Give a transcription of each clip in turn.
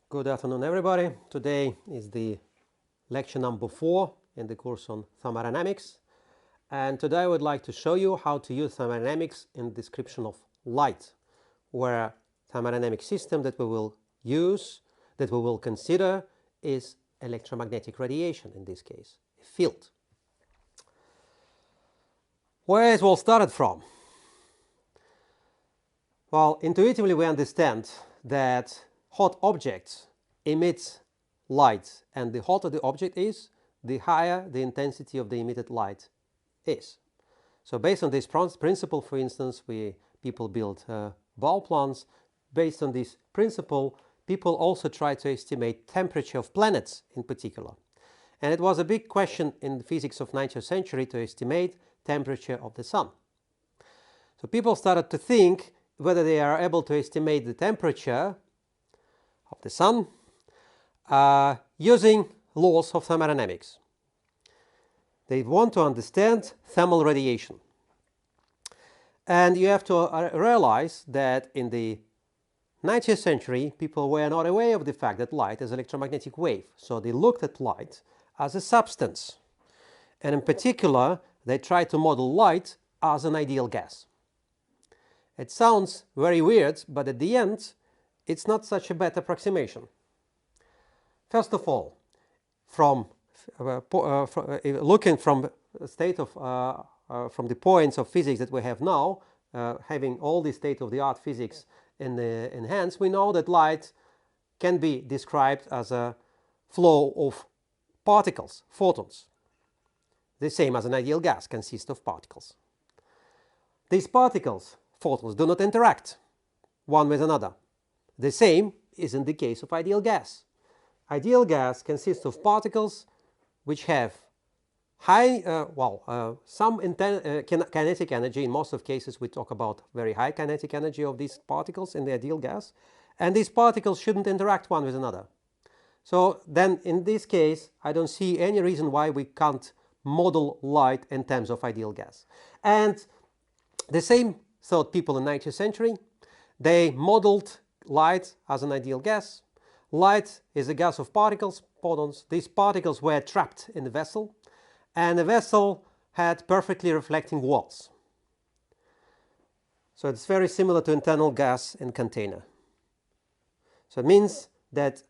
Good afternoon, everybody. Today is the lecture number 4 in the course on thermodynamics. And today I would like to show you how to use thermodynamics in description of light, where thermodynamic system that we will use, that we will consider, is electromagnetic radiation, in this case, a field. Where it all started from? Well, intuitively we understand that hot objects emit light, and the hotter the object is, the higher the intensity of the emitted light is. So based on this principle, for instance, people build bulb lamps. Based on this principle, people also try to estimate temperature of planets in particular. And it was a big question in the physics of 19th century to estimate temperature of the sun. So people started to think whether they are able to estimate the temperature of the sun using laws of thermodynamics. They want to understand thermal radiation. And you have to realize that in the 19th century, people were not aware of the fact that light is an electromagnetic wave. So they looked at light as a substance. And in particular, they tried to model light as an ideal gas. It sounds very weird, but at the end, it's not such a bad approximation. First of all, looking from the state of from the points of physics that we have now, having all the state-of-the-art physics in hands, we know that light can be described as a flow of particles, photons. The same as an ideal gas consists of particles. These particles, photons, do not interact one with another. The same is in the case of ideal gas. Ideal gas consists of particles which have high, some kinetic energy. In most of cases, we talk about very high kinetic energy of these particles in the ideal gas. And these particles shouldn't interact one with another. So then, in this case, I don't see any reason why we can't model light in terms of ideal gas. And the same thought people in the 19th century. They modeled light as an ideal gas. Light is a gas of particles, photons. These particles were trapped in the vessel, and the vessel had perfectly reflecting walls. So it's very similar to internal gas in container. So it means that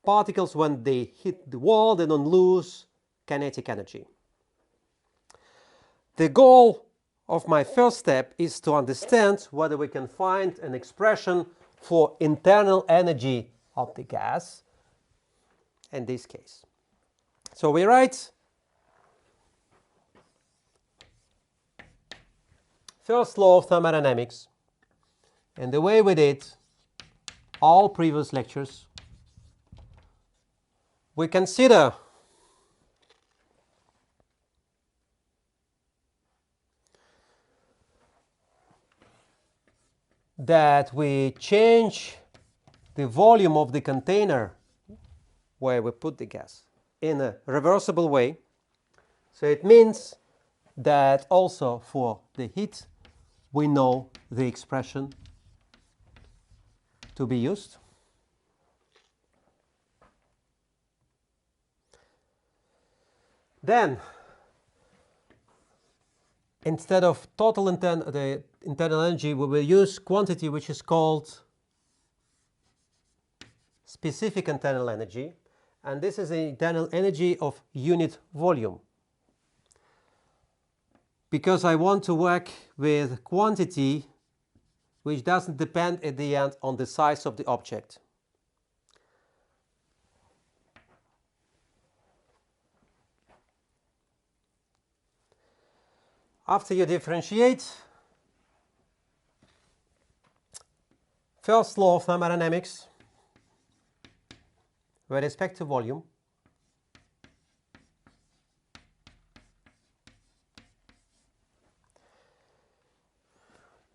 particles, when they hit the wall, they don't lose kinetic energy. The goal of my first step is to understand whether we can find an expression for internal energy of the gas in this case. So we write first law of thermodynamics, and the way we did all previous lectures, we consider that we change the volume of the container where we put the gas in a reversible way. So it means that also for the heat, we know the expression to be used. Then, instead of total the internal energy, we will use quantity which is called specific internal energy, and this is the internal energy of unit volume. Because I want to work with quantity which doesn't depend at the end on the size of the object. After you differentiate, first law of thermodynamics with respect to volume,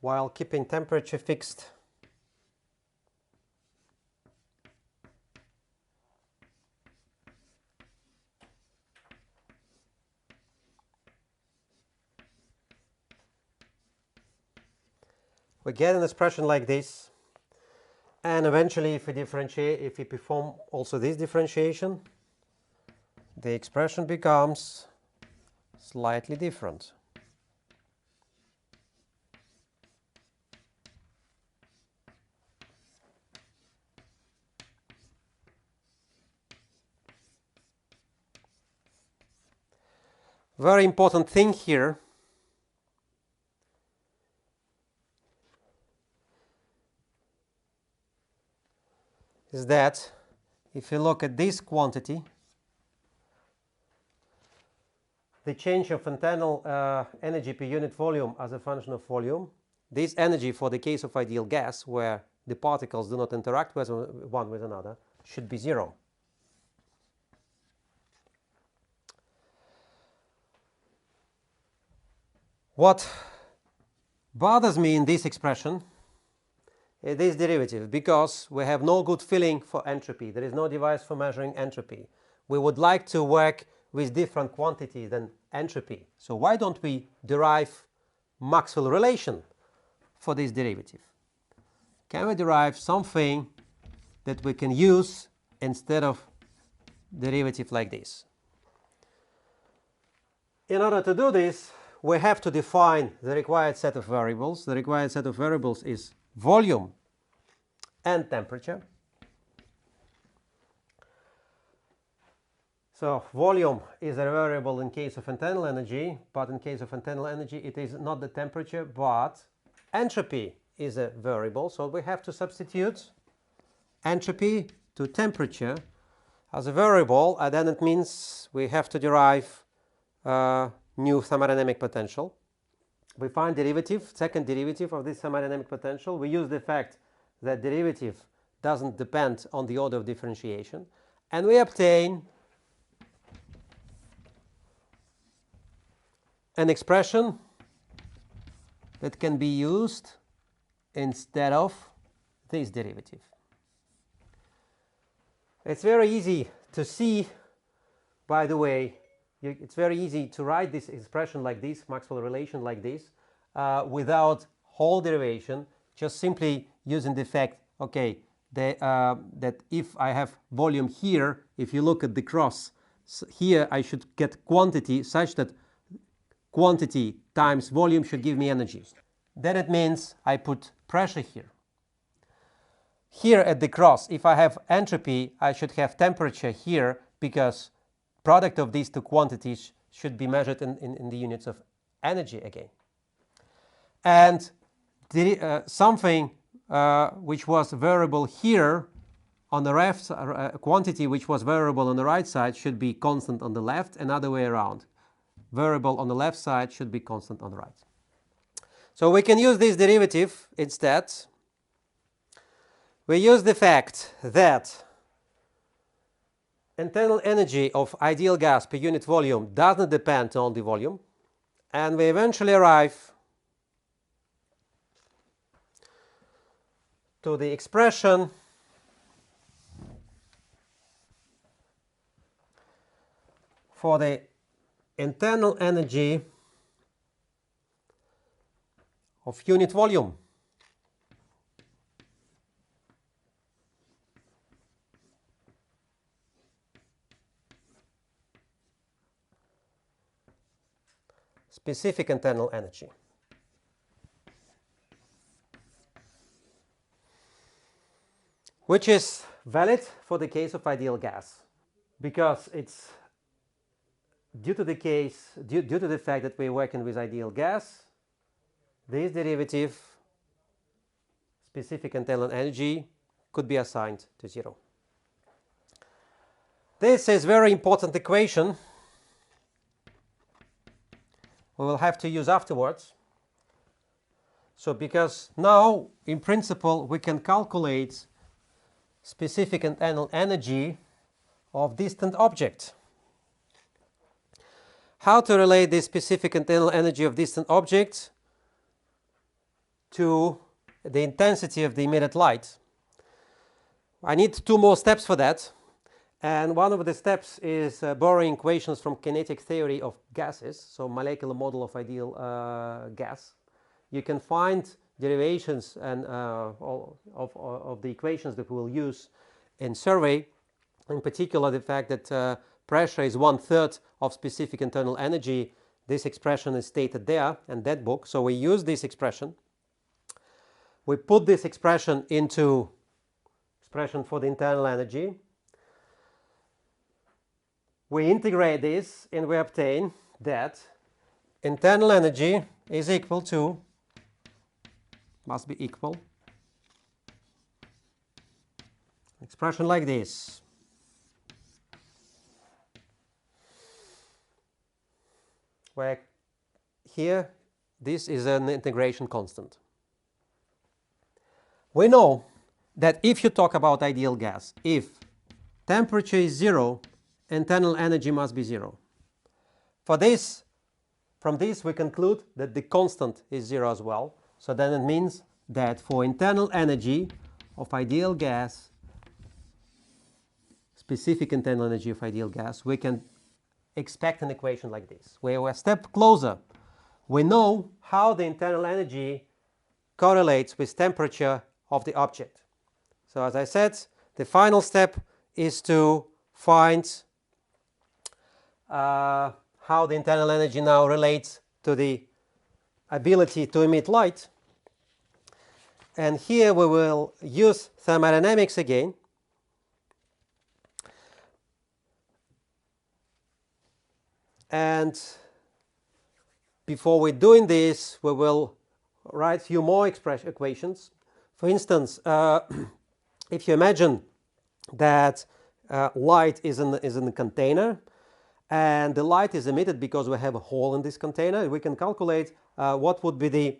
while keeping temperature fixed, we get an expression like this. And eventually, if we perform also this differentiation, the expression becomes slightly different. Very important thing here is that if you look at this quantity, the change of internal energy per unit volume as a function of volume, this energy for the case of ideal gas, where the particles do not interact with one with another, should be 0. What bothers me in this expression is this derivative, because we have no good feeling for entropy. There is no device for measuring entropy. We would like to work with different quantity than entropy. So why don't we derive Maxwell relation for this derivative? Can we derive something that we can use instead of derivative like this? In order to do this, we have to define the required set of variables. The required set of variables is volume and temperature. So volume is a variable in case of internal energy, but in case of internal energy it is not the temperature, but entropy is a variable. So we have to substitute entropy to temperature as a variable, and then it means we have to derive new thermodynamic potential. We find derivative, second derivative of this thermodynamic potential. We use the fact that derivative doesn't depend on the order of differentiation, and we obtain an expression that can be used instead of this derivative. It's very easy to see, by the way, it's very easy to write this expression like this, Maxwell relation like this, without whole derivation, just simply using the fact, okay, that if I have volume here, if you look at the cross here, I should get quantity such that quantity times volume should give me energy. Then it means I put pressure here. Here at the cross, if I have entropy, I should have temperature here, because product of these two quantities should be measured in the units of energy again. And something which was variable here on the left, quantity which was variable on the right side should be constant on the left, and other way around. Variable on the left side should be constant on the right. So we can use this derivative instead. We use the fact that internal energy of ideal gas per unit volume doesn't depend on the volume, and we eventually arrive to the expression for the internal energy of unit volume. Specific internal energy. Which is valid for the case of ideal gas, because it's due to the fact that we're working with ideal gas, this derivative, specific internal energy, could be assigned to 0. This is a very important equation we will have to use afterwards. So because now, in principle, we can calculate specific internal energy of distant object. How to relate this specific internal energy of distant object to the intensity of the emitted light? I need 2 more steps for that. And one of the steps is borrowing equations from kinetic theory of gases, so molecular model of ideal gas. You can find derivations and of the equations that we will use in survey. In particular, the fact that pressure is 1/3 of specific internal energy. This expression is stated there in that book. So we use this expression. We put this expression into expression for the internal energy. We integrate this and we obtain that internal energy is equal to, must be equal, expression like this. Where here this is an integration constant. We know that if you talk about ideal gas, if temperature is 0, internal energy must be 0. For this, from this we conclude that the constant is 0 as well. So then it means that for internal energy of ideal gas, specific internal energy of ideal gas, we can expect an equation like this. We're a step closer. We know how the internal energy correlates with temperature of the object. So as I said, the final step is to find how the internal energy now relates to the ability to emit light. And here we will use thermodynamics again. And before we're doing this, we will write a few more equations. For instance, if you imagine that light is in a container, and the light is emitted because we have a hole in this container, we can calculate what would be the